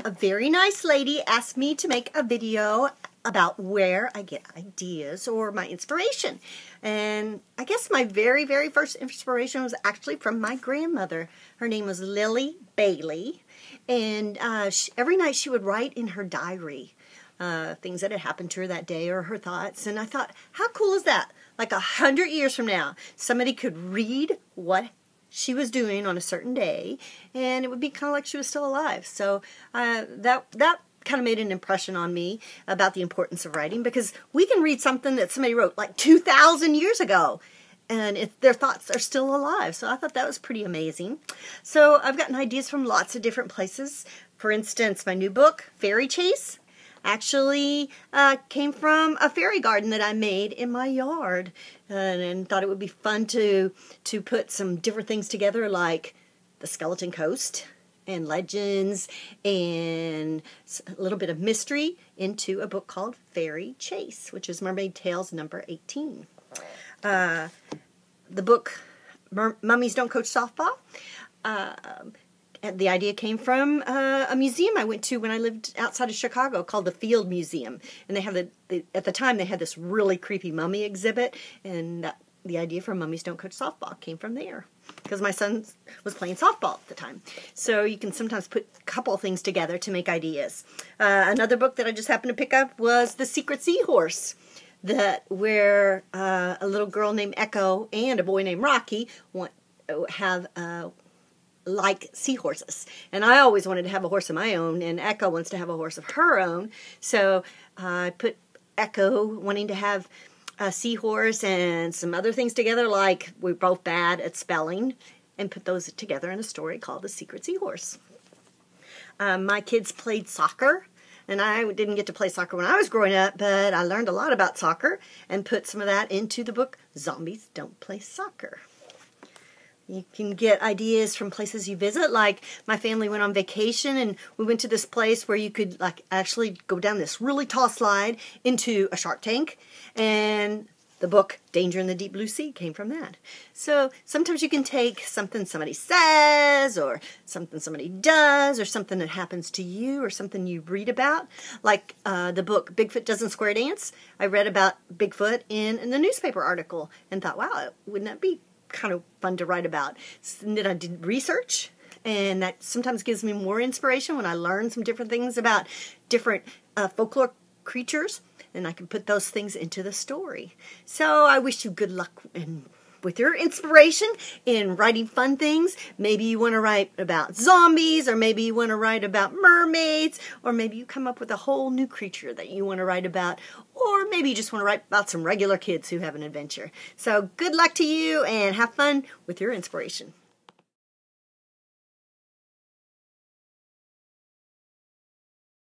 A very nice lady asked me to make a video about where I get ideas or my inspiration. And I guess my very first inspiration was actually from my grandmother. Her name was Lily Bailey. And every night she would write in her diary things that had happened to her that day or her thoughts. And I thought, how cool is that? Like 100 years from now, somebody could read what she was doing on a certain day, and it would be kind of like she was still alive. So that kind of made an impression on me about the importance of writing, because we can read something that somebody wrote like 2,000 years ago, and their thoughts are still alive. So I thought that was pretty amazing. So I've gotten ideas from lots of different places. For instance, my new book, Fairy Chase, actually came from a fairy garden that I made in my yard, and thought it would be fun to put some different things together, like the Skeleton Coast and legends and a little bit of mystery, into a book called Fairy Chase, which is Mermaid Tales number 18. The book Mummies Don't Coach Softball, the idea came from a museum I went to when I lived outside of Chicago called the Field Museum. And they have at the time they had this really creepy mummy exhibit, and the idea for Mummies Don't Coach Softball came from there, because my son was playing softball at the time. So you can sometimes put a couple of things together to make ideas. Another book that I just happened to pick up was The Secret Seahorse, where a little girl named Echo and a boy named Rocky have like seahorses. And I always wanted to have a horse of my own, and Echo wants to have a horse of her own. So I put Echo wanting to have a seahorse and some other things together, like we're both bad at spelling, and put those together in a story called The Secret Seahorse. My kids played soccer, and I didn't get to play soccer when I was growing up, but I learned a lot about soccer and put some of that into the book Zombies Don't Play Soccer. You can get ideas from places you visit. Like, my family went on vacation, and we went to this place where you could actually go down this really tall slide into a shark tank. And the book Danger in the Deep Blue Sea came from that. So sometimes you can take something somebody says, or something somebody does, or something that happens to you, or something you read about. Like the book Bigfoot Doesn't Square Dance. I read about Bigfoot in the newspaper article and thought, wow, wouldn't that be kind of fun to write about? And then I did research, and that sometimes gives me more inspiration when I learn some different things about different folklore creatures, and I can put those things into the story. So I wish you good luck with your inspiration in writing fun things. Maybe you want to write about zombies, or maybe you want to write about mermaids, or maybe you come up with a whole new creature that you want to write about, or maybe you just want to write about some regular kids who have an adventure. So good luck to you, and have fun with your inspiration.